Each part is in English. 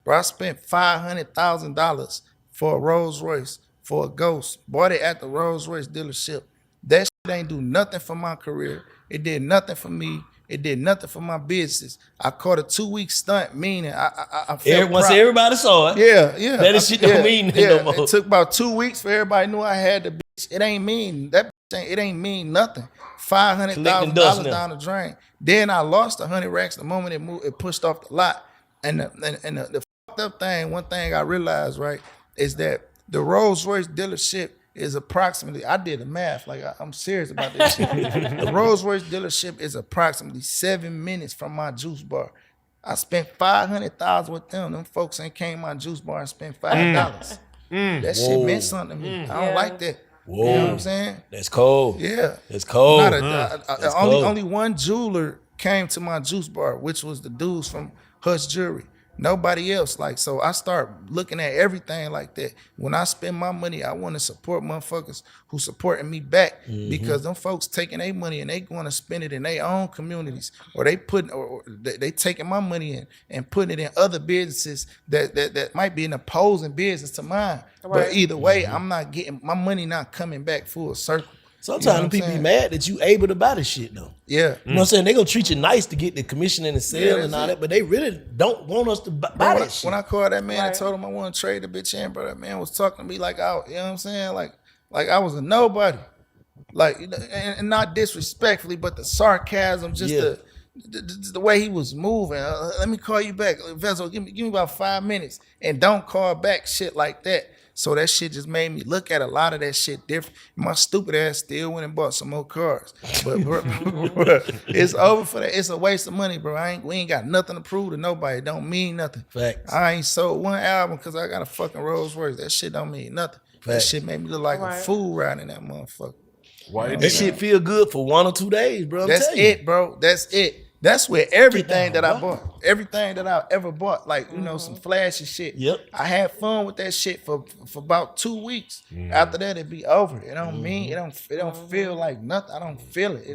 Bro, I spent $500,000 for a Rolls-Royce, for a Ghost. Bought it at the Rolls-Royce dealership. That shit ain't do nothing for my career. It did nothing for me. It did nothing for my business. I caught a 2-week stunt, meaning I felt once proud. Everybody saw it. Yeah. That shit don't mean nothing no more. It took about 2 weeks for everybody knew I had the bitch. It ain't mean that. It ain't mean nothing. $500,000 down the drain. Then I lost 100 racks the moment it moved. It pushed off the lot. And the fucked up thing. One thing I realized, right, is that the Rolls-Royce dealership is approximately, I did the math, like I'm serious about this shit. The Rolls-Royce dealership is approximately 7 minutes from my juice bar. I spent $500,000 with them. Them folks ain't came to my juice bar and spent $5. That shit meant something to me. I don't like that. Whoa. You know what I'm saying? That's cold. Yeah. That's cold. Only one jeweler came to my juice bar, which was the dudes from Hush Jewelry. Nobody else. Like, so I start looking at everything like that. When I spend my money, I want to support motherfuckers who supporting me back, because them folks taking their money and they going to spend it in their own communities, or they taking my money and putting it in other businesses that might be an opposing business to mine. Right. But either way, I'm not getting my money, not coming back full circle. Sometimes people be mad that you able to buy this shit though. Yeah. You know what I'm saying? They gonna treat you nice to get the commission and the sale and all that, but they really don't want us to buy that shit. When I called that man and told him I want to trade the bitch in, bro, that man was talking to me like I, you know what I'm saying? Like I was a nobody. Like, and not disrespectfully, but the sarcasm, just the way he was moving. Let me call you back. Vezzo, give me about 5 minutes, and don't call back, shit like that. So that shit just made me look at a lot of that shit different. My stupid ass still went and bought some more cars. But bro, it's over for that. It's a waste of money, bro. We ain't got nothing to prove to nobody. It don't mean nothing. Facts. I ain't sold one album because I got a fucking Rolls-Royce. That shit don't mean nothing. Facts. That shit made me look like a fool riding that motherfucker. Why that shit feel good for 1 or 2 days, bro? That's it, bro. That's it. That's where everything that I bought, everything that I ever bought, like, you know, some flashy shit. Yep. I had fun with that shit for about 2 weeks. After that, it'd be over. It don't mean, it don't feel like nothing. I don't feel it. It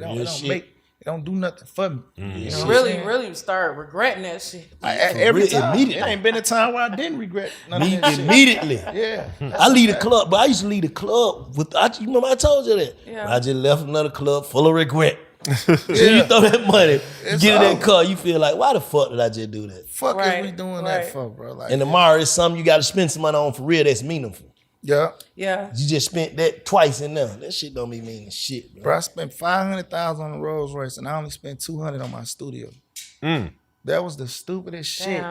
don't do nothing for me. You know really start regretting that shit. Every time. It ain't been a time where I didn't regret none of that shit. Immediately. Yeah. I leave the club, but I used to leave the club with, you remember I told you that? Yeah. I just left another club full of regret. So you throw that money, get in that car, you feel like, why the fuck did I just do that? Fuck is we doing that for, bro? Like, and tomorrow is something you got to spend some money on for real that's meaningful. Yeah. You just spent that twice in there. That shit don't be meaning shit, bro. Bro, I spent $500,000 on a Rolls-Royce and I only spent $200 on my studio. That was the stupidest shit.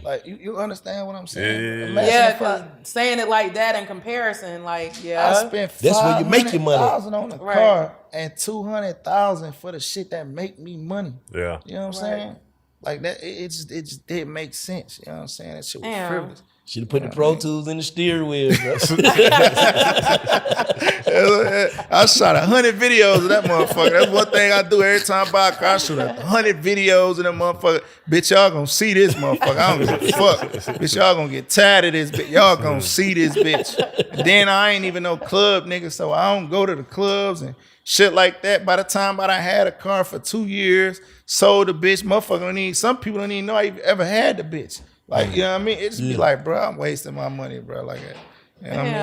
Like, you understand what I'm saying? Yeah, saying it like that in comparison, like, I spent that's where you make your money. $500,000 on a car and $200,000 for the shit that make me money. Yeah. You know what I'm saying? Like that, it just didn't make sense. You know what I'm saying? That shit was frivolous. Should have put the Pro Tools in the steering wheel, bro. I shot 100 videos of that motherfucker. That's one thing I do every time I buy a car. I shoot 100 videos of that motherfucker. Bitch, y'all gonna see this motherfucker. I don't give a fuck. Bitch, y'all gonna get tired of this bitch. Y'all gonna see this bitch. Then I ain't even no club nigga, so I don't go to the clubs and shit like that. By the time I done had a car for 2 years, sold the bitch, motherfucker don't even, some people don't even know I ever had the bitch. Like, you know what I mean? It just be like, bro, I'm wasting my money, bro. Like, you know what I mean?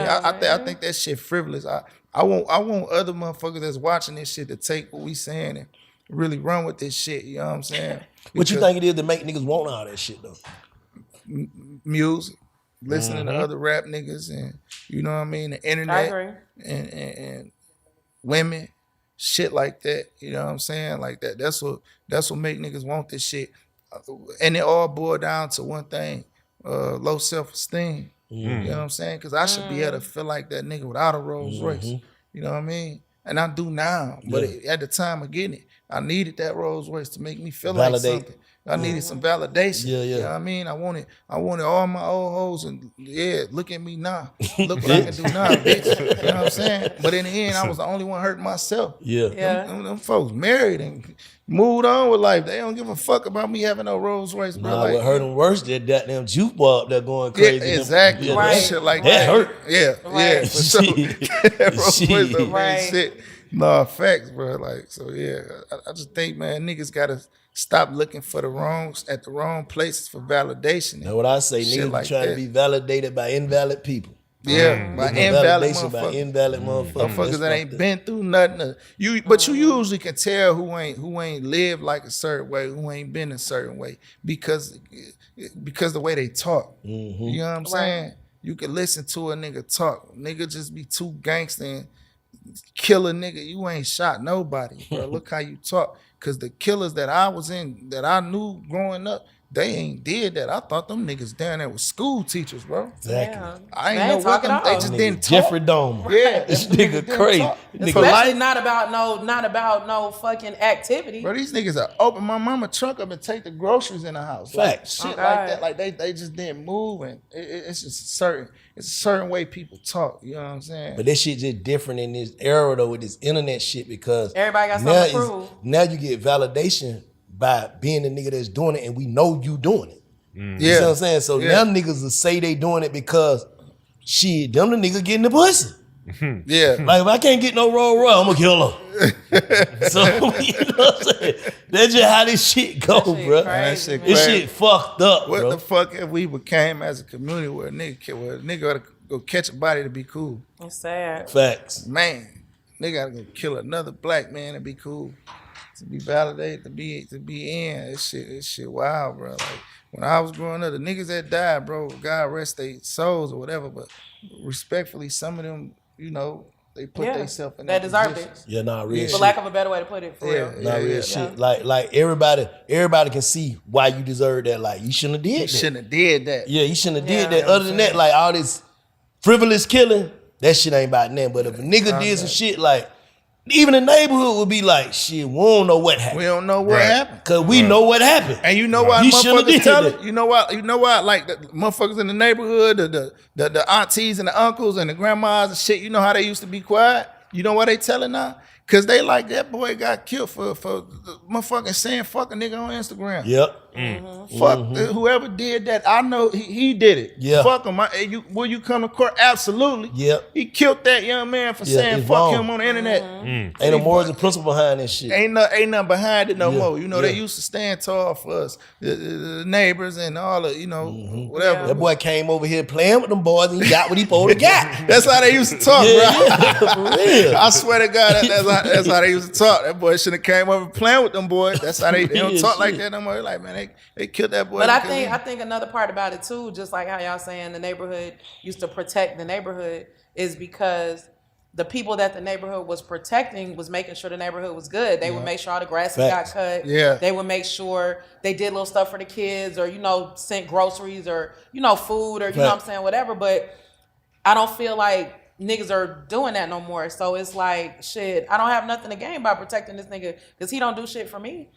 I think that shit frivolous. I want other motherfuckers that's watching this shit to take what we saying and really run with this shit. You know what I'm saying? What you think it is to make niggas want all that shit though? Music, listening to other rap niggas, and you know what I mean, the internet, and women, shit like that. You know what I'm saying? Like that. That's what make niggas want this shit. And it all boiled down to one thing, low self-esteem. You know what I'm saying? Because I should be able to feel like that nigga without a Rolls-Royce. You know what I mean? And I do now. But at the time of getting it, I needed that Rolls-Royce to make me feel like something. I needed some validation. You know what I mean? I wanted all my old hoes and look at me now. Look what I can do now, bitch. You know what I'm saying? But in the end, I was the only one hurting myself. Them folks married and moved on with life. They don't give a fuck about me having no Rolls-Royce, bro. What hurt them worse, that goddamn juke bar up there going crazy. Yeah, exactly. Shit like that. Hurt. Yeah, for sure. That Rolls-Royce don't mean shit. Nah, facts, bro. Like, so yeah, I just think, man, niggas gotta stop looking for the wrong places for validation. That's what I say. Niggas like trying to be validated by invalid people. Yeah, by invalid motherfuckers. Motherfuckers that ain't been through nothing. But you usually can tell who ain't lived like a certain way, who ain't been a certain way, because the way they talk. You know what I'm saying? You can listen to a nigga talk. Nigga just be too gangster and kill a nigga. You ain't shot nobody, bro. Look how you talk. Cause the killers that I knew growing up, they ain't did that. I thought them niggas down there was school teachers, bro. Exactly. Yeah. I ain't know what them. They just didn't talk. Jeffrey Dahmer. Yeah, this nigga crazy. Especially not about no fucking activity. Bro, these niggas are open my mama trunk up and take the groceries in the house. Facts. Like, shit like that. Like they just didn't move, and it's just a certain way people talk. You know what I'm saying? But this shit just different in this era though with this internet shit because everybody got something to prove. Now you get validation by being the nigga that's doing it, and we know you doing it. Yeah. You know what I'm saying? So now niggas will say they doing it because shit, them the nigga getting the pussy. Yeah. Like if I can't get no Rolls-Royce, I'm gonna kill her. So you know what I'm saying? That's just how this shit go, bro. This shit fucked up, what bro. The fuck if we became as a community where a nigga gotta go catch a body to be cool? It's sad. Facts. Man, nigga gotta go kill another black man to be cool. To be validated, to be in. This shit wild, bro. Like when I was growing up, the niggas that died, bro, God rest their souls or whatever, but respectfully, some of them, you know, they put themselves in that deserved it. Yeah, nah, real shit. For lack of a better way to put it, for real. Real shit. Like everybody can see why you deserve that. Like you shouldn't have did that. You shouldn't have did that. Yeah, you shouldn't have did that. Other than that, like all this frivolous killing, that shit ain't about nothing. But if a nigga did some shit like, even the neighborhood would be like, shit, we don't know what happened. We don't know what happened. Cause we know what happened. And you know why motherfuckers tell it? You know why like the motherfuckers in the neighborhood, the aunties and the uncles and the grandmas and shit, you know how they used to be quiet? You know why they telling now? Cause they like that boy got killed for motherfucking saying fuck a nigga on Instagram. Yep. Fuck whoever did that. I know he did it. Yeah. Fuck him. Will you come to court? Absolutely. Yep. He killed that young man for saying fuck him on the internet. Ain't no morals and principle behind this shit. Ain't nothing behind it no more. You know, they used to stand tall for us, the neighbors and all the, you know, whatever. That boy came over here playing with them boys and he got what he supposed to got. That's how they used to talk, bro. Yeah, for real. I swear to God, that's how they used to talk. That boy should have came over playing with them boys. That's how they don't talk like that no more. Like, man, they killed that boy. But I think another part about it too, just like how y'all saying the neighborhood used to protect the neighborhood, is because the people that the neighborhood was protecting was making sure the neighborhood was good. They would make sure all the grasses got cut. Yeah. They would make sure they did little stuff for the kids, or, you know, sent groceries, or, you know, food, or, you know what I'm saying, whatever. But I don't feel like niggas are doing that no more. So it's like, shit, I don't have nothing to gain by protecting this nigga because he don't do shit for me.